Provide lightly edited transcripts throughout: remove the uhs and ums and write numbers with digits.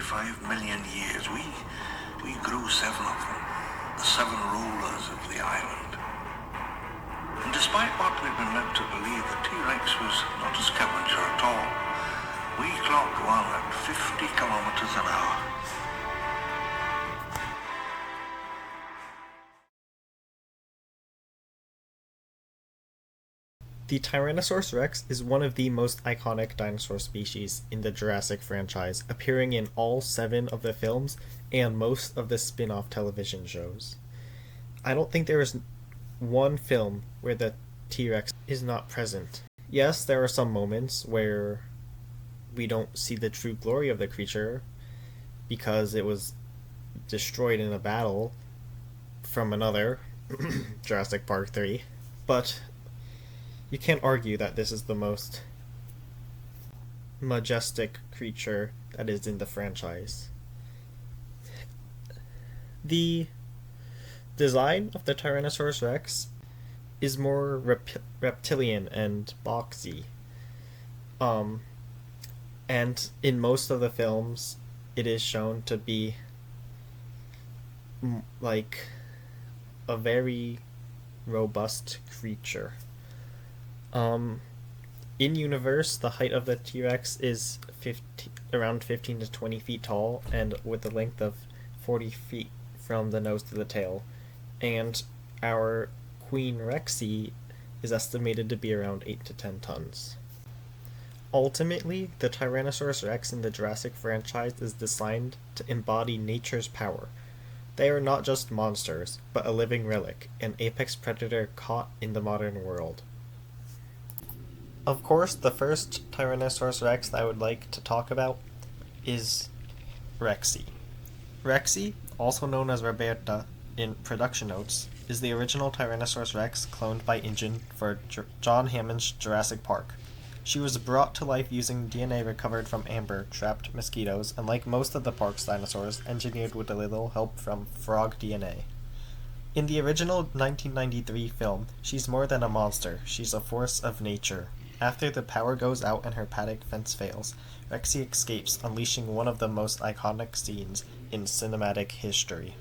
25 million years, we grew 7 of them, the 7 rulers of the island. And despite what we've been led to believe, the T-Rex was not a scavenger at all. We clocked one at 50 kilometers an hour. The Tyrannosaurus rex is one of the most iconic dinosaur species in the Jurassic franchise, appearing in all 7 of the films and most of the spin-off television shows. I don't think there is one film where the T-Rex is not present. Yes, there are some moments where we don't see the true glory of the creature because it was destroyed in a battle from another, Jurassic Park III, but you can't argue that this is the most majestic creature that is in the franchise. The design of the Tyrannosaurus rex is more reptilian and boxy. And in most of the films, it is shown to be like a very robust creature. In universe, the height of the T-Rex is around 15 to 20 feet tall, and with a length of 40 feet from the nose to the tail. And our Queen Rexy is estimated to be around 8 to 10 tons. Ultimately, the Tyrannosaurus rex in the Jurassic franchise is designed to embody nature's power. They are not just monsters, but a living relic, an apex predator caught in the modern world. Of course, the first Tyrannosaurus rex that I would like to talk about is Rexy. Rexy, also known as Rebirth in production notes, is the original Tyrannosaurus rex cloned by InGen for John Hammond's Jurassic Park. She was brought to life using DNA recovered from amber-trapped mosquitoes, and like most of the park's dinosaurs, engineered with a little help from frog DNA. In the original 1993 film, she's more than a monster, she's a force of nature. After the power goes out and her paddock fence fails, Rexy escapes, unleashing one of the most iconic scenes in cinematic history.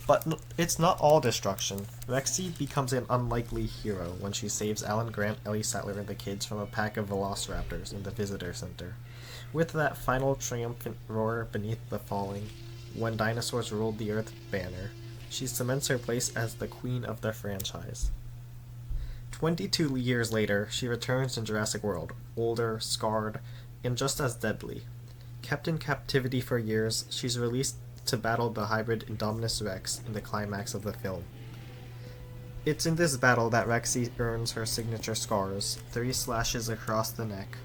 But it's not all destruction. Rexy becomes an unlikely hero when she saves Alan Grant, Ellie Sattler, and the kids from a pack of velociraptors in the visitor center. With that final triumphant roar beneath the falling, when dinosaurs ruled the earth banner, she cements her place as the queen of the franchise. 22 years later, she returns in Jurassic World, older, scarred, and just as deadly. Kept in captivity for years, she's released to battle the hybrid Indominus Rex in the climax of the film. It's in this battle that Rexy earns her signature scars, 3 slashes across the neck,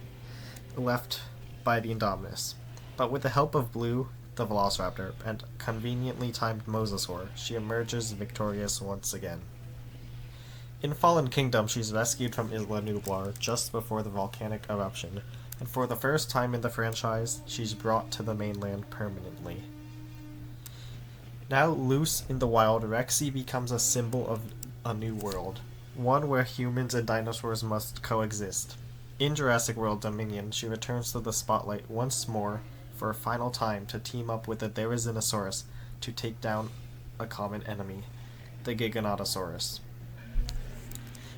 left by the Indominus. But with the help of Blue, the Velociraptor, and conveniently timed Mosasaur, she emerges victorious once again. In Fallen Kingdom, she's rescued from Isla Nublar just before the volcanic eruption, and for the first time in the franchise, she's brought to the mainland permanently. Now loose in the wild, Rexy becomes a symbol of a new world, one where humans and dinosaurs must coexist. In Jurassic World Dominion, she returns to the spotlight once more for a final time to team up with the Tyrannosaurus to take down a common enemy, the Giganotosaurus.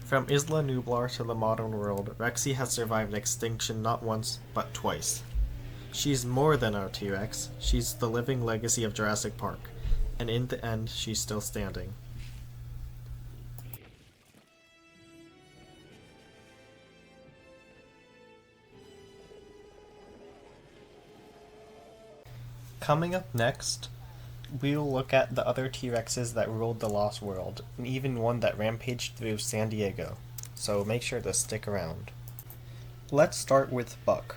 From Isla Nublar to the modern world, Rexy has survived extinction not once, but twice. She's more than a T-Rex, she's the living legacy of Jurassic Park, and in the end, she's still standing. Coming up next, we'll look at the other T-Rexes that ruled the Lost World, and even one that rampaged through San Diego, so make sure to stick around. Let's start with Buck,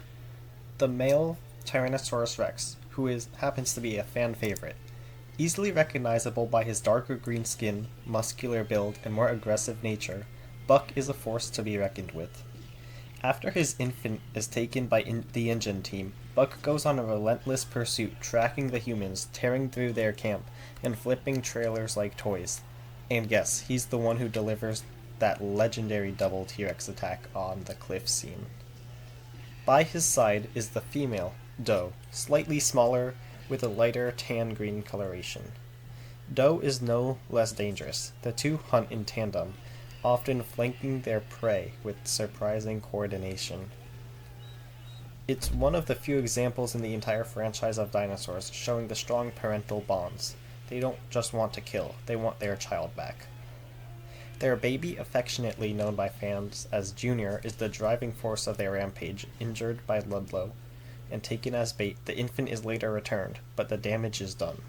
the male Tyrannosaurus rex, who happens to be a fan favorite. Easily recognizable by his darker green skin, muscular build, and more aggressive nature, Buck is a force to be reckoned with. After his infant is taken by the InGen team, Buck goes on a relentless pursuit, tracking the humans, tearing through their camp, and flipping trailers like toys. And yes, he's the one who delivers that legendary double T-Rex attack on the cliff scene. By his side is the female, Doe, slightly smaller with a lighter tan-green coloration. Doe is no less dangerous. The two hunt in tandem, often flanking their prey with surprising coordination. It's one of the few examples in the entire franchise of dinosaurs showing the strong parental bonds. They don't just want to kill, they want their child back. Their baby, affectionately known by fans as Junior, is the driving force of their rampage. Injured by Ludlow and taken as bait, the infant is later returned, but the damage is done.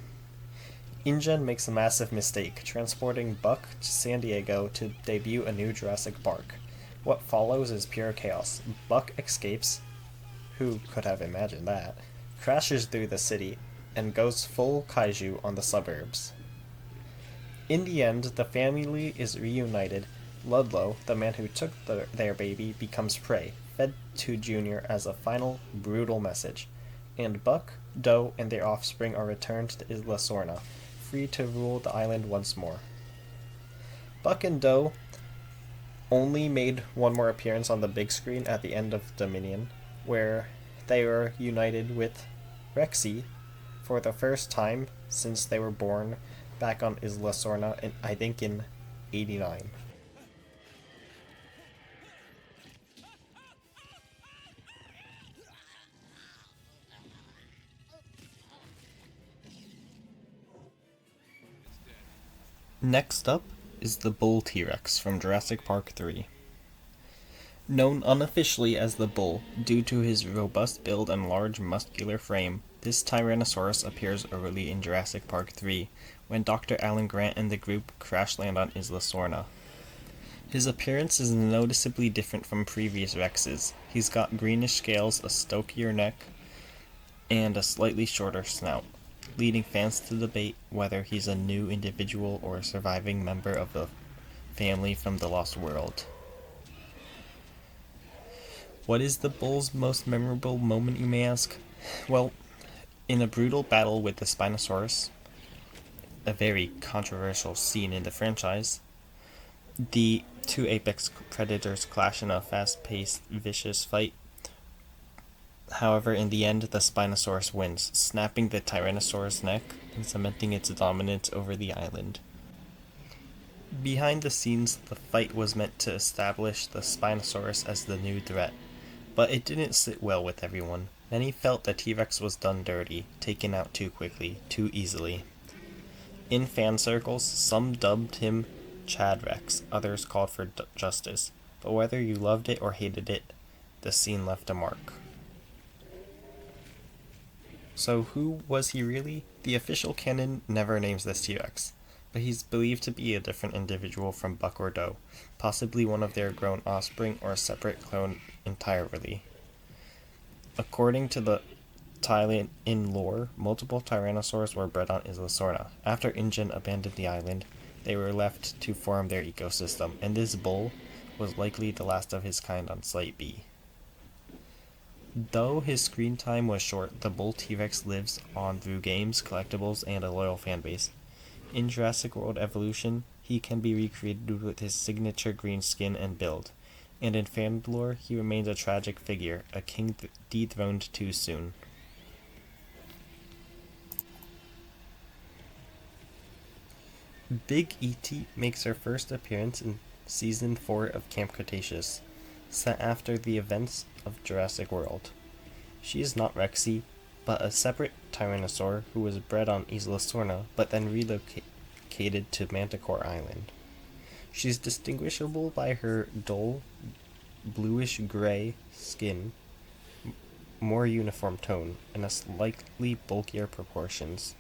InGen makes a massive mistake, transporting Buck to San Diego to debut a new Jurassic Park. What follows is pure chaos. Buck escapes, who could have imagined that, crashes through the city, and goes full kaiju on the suburbs. In the end, the family is reunited. Ludlow, the man who took their baby, becomes prey, fed to Junior as a final, brutal message. And Buck, Doe, and their offspring are returned to Isla Sorna, free to rule the island once more. Buck and Doe only made one more appearance on the big screen at the end of Dominion, where they were united with Rexy for the first time since they were born back on Isla Sorna, I think in '89. Next up is the Bull T-Rex from Jurassic Park III. Known unofficially as the Bull due to his robust build and large muscular frame, this Tyrannosaurus appears early in Jurassic Park III, when Dr. Alan Grant and the group crash land on Isla Sorna. His appearance is noticeably different from previous Rexes. He's got greenish scales, a stokier neck, and a slightly shorter snout, leading fans to debate whether he's a new individual or a surviving member of the family from the Lost World. What is the Bull's most memorable moment, you may ask? Well, in a brutal battle with the Spinosaurus, a very controversial scene in the franchise, the two apex predators clash in a fast-paced, vicious fight. However, in the end, the Spinosaurus wins, snapping the Tyrannosaurus' neck and cementing its dominance over the island. Behind the scenes, the fight was meant to establish the Spinosaurus as the new threat, but it didn't sit well with everyone. Many felt the T-Rex was done dirty, taken out too quickly, too easily. In fan circles, some dubbed him Chad Rex, others called for justice, but whether you loved it or hated it, the scene left a mark. So who was he really? The official canon never names this T-Rex, but he's believed to be a different individual from Buck or Doe, possibly one of their grown offspring or a separate clone entirely. According to the Thailand in lore, multiple Tyrannosaurs were bred on Isla Sorna. After InGen abandoned the island, they were left to form their ecosystem, and this bull was likely the last of his kind on Site B. Though his screen time was short, the Bull T-Rex lives on through games, collectibles, and a loyal fanbase. In Jurassic World Evolution, he can be recreated with his signature green skin and build, and in fan lore, he remains a tragic figure, a king dethroned too soon. Big E.T. makes her first appearance in Season 4 of Camp Cretaceous, set after the events of Jurassic World. She is not Rexy, but a separate Tyrannosaur who was bred on Isla Sorna, but then relocated to Manticore Island. She's distinguishable by her dull, bluish-gray skin, more uniform tone, and a slightly bulkier proportions.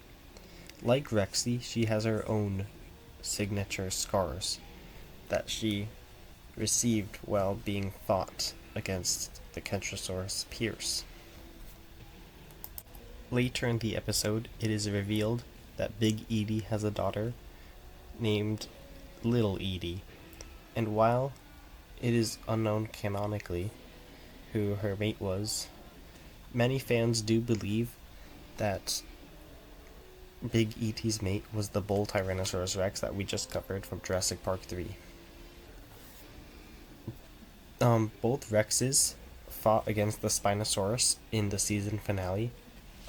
Like Rexy, she has her own signature scars that she received while being fought against the Kentrosaurus Pierce. Later in the episode, it is revealed that Big Edie has a daughter named Little Edie, and while it is unknown canonically who her mate was, many fans do believe that Big E.T.'s mate was the Bull Tyrannosaurus Rex that we just covered from Jurassic Park III. Both Rexes fought against the Spinosaurus in the season finale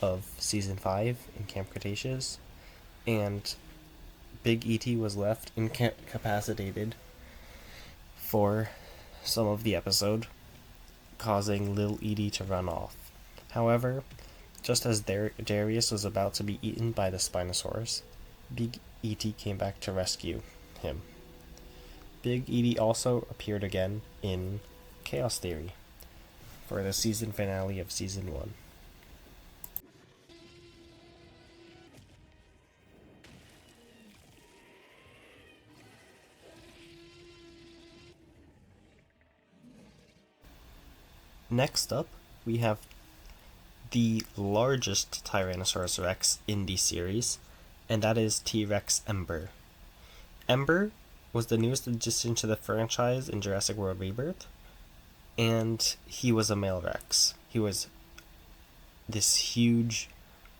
of season 5 in Camp Cretaceous, and Big E.T. was left incapacitated for some of the episode, causing Lil Edie to run off. However, just as Darius was about to be eaten by the Spinosaurus, Big E.T. came back to rescue him. Big E.T. also appeared again in Chaos Theory for the season finale of season 1. Next up, we have the largest Tyrannosaurus Rex in the series, and that is T-Rex Ember. Ember was the newest addition to the franchise in Jurassic World Rebirth, and he was a male Rex. He was this huge,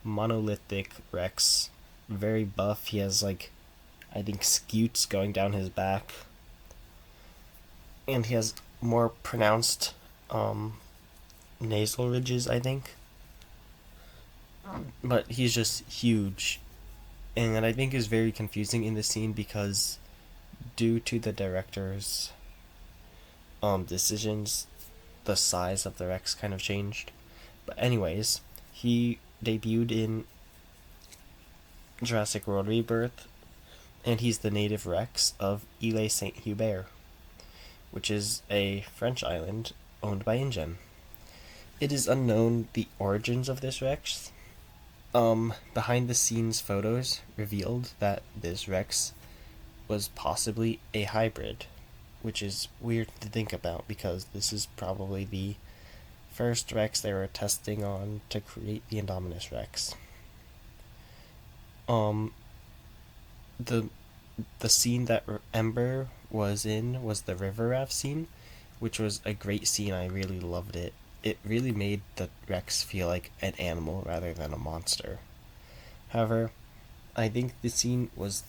monolithic Rex, very buff. He has, I think, scutes going down his back, and he has more pronounced nasal ridges, I think. But he's just huge, and I think is very confusing in the scene because due to the director's decisions, the size of the Rex kind of changed. But anyways, he debuted in Jurassic World Rebirth, and he's the native Rex of Isle Saint-Hubert, which is a French island owned by InGen. It is unknown the origins of this Rex. Behind the scenes photos revealed that this Rex was possibly a hybrid, which is weird to think about because this is probably the first Rex they were testing on to create the Indominus Rex. The scene that Ember was in was the river raft scene, which was a great scene. I really loved it. It really made the Rex feel like an animal rather than a monster. However, I think the scene was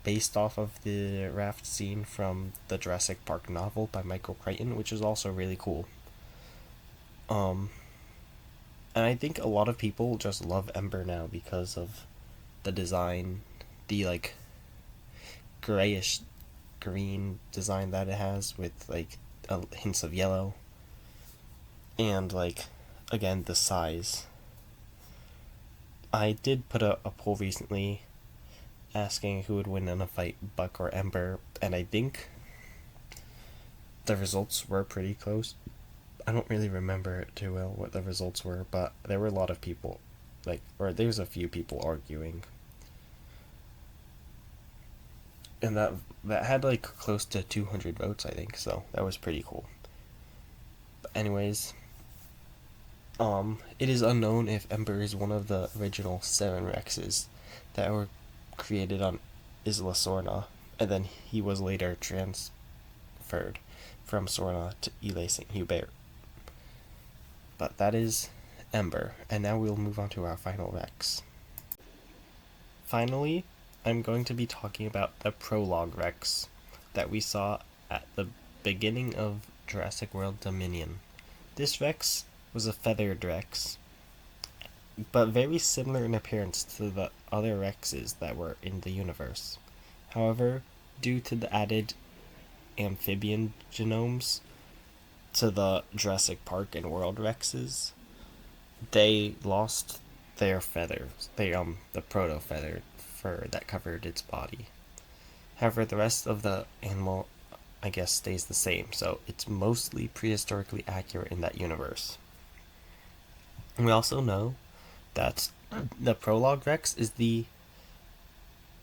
based off of the raft scene from the Jurassic Park novel by Michael Crichton, which is also really cool. And I think a lot of people just love Ember now because of the design, the grayish green design that it has with hints of yellow, and again, the size. I did put a poll recently asking who would win in a fight, Buck or Ember, and I think the results were pretty close. I don't really remember it too well what the results were, but there were a lot of people, there was a few people arguing. And that had close to 200 votes, I think, so that was pretty cool. But anyways, it is unknown if Ember is one of the original 7 Rexes that were created on Isla Sorna, and then he was later transferred from Sorna to Isle Saint-Hubert. But that is Ember, and now we'll move on to our final Rex. Finally, I'm going to be talking about the prologue Rex that we saw at the beginning of Jurassic World Dominion. This Rex was a feathered Rex, but very similar in appearance to the other Rexes that were in the universe. However, due to the added amphibian genomes to the Jurassic Park and World Rexes, they lost their feathers. The proto-feather fur that covered its body. However, the rest of the animal, I guess, stays the same, so it's mostly prehistorically accurate in that universe. We also know that the prologue Rex is the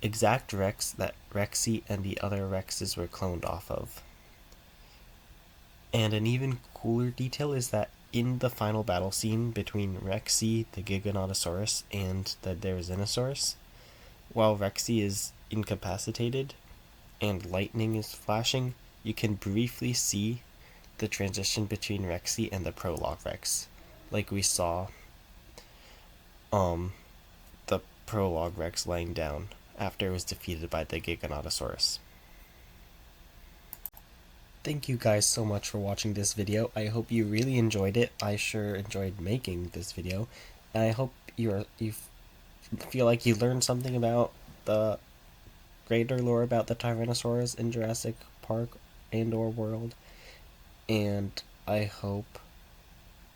exact Rex that Rexy and the other Rexes were cloned off of. And an even cooler detail is that in the final battle scene between Rexy, the Giganotosaurus, and the Therizinosaurus, while Rexy is incapacitated and lightning is flashing, you can briefly see the transition between Rexy and the prologue Rex, like we saw the prologue Rex laying down after it was defeated by the Giganotosaurus. Thank you guys so much for watching this video. I hope you really enjoyed it. I sure enjoyed making this video. And I hope you feel like you learned something about the greater lore about the Tyrannosaurus in Jurassic Park and or World. And I hope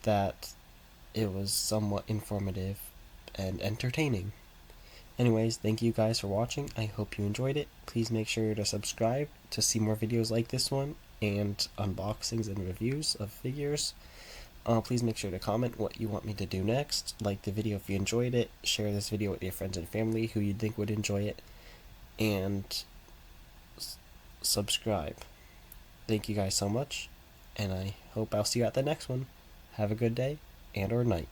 that it was somewhat informative and entertaining. Anyways, thank you guys for watching. I hope you enjoyed it. Please make sure to subscribe to see more videos like this one and unboxings and reviews of figures. Please make sure to comment what you want me to do next. Like the video if you enjoyed it. Share this video with your friends and family who you think would enjoy it. And subscribe. Thank you guys so much. And I hope I'll see you at the next one. Have a good day and or night.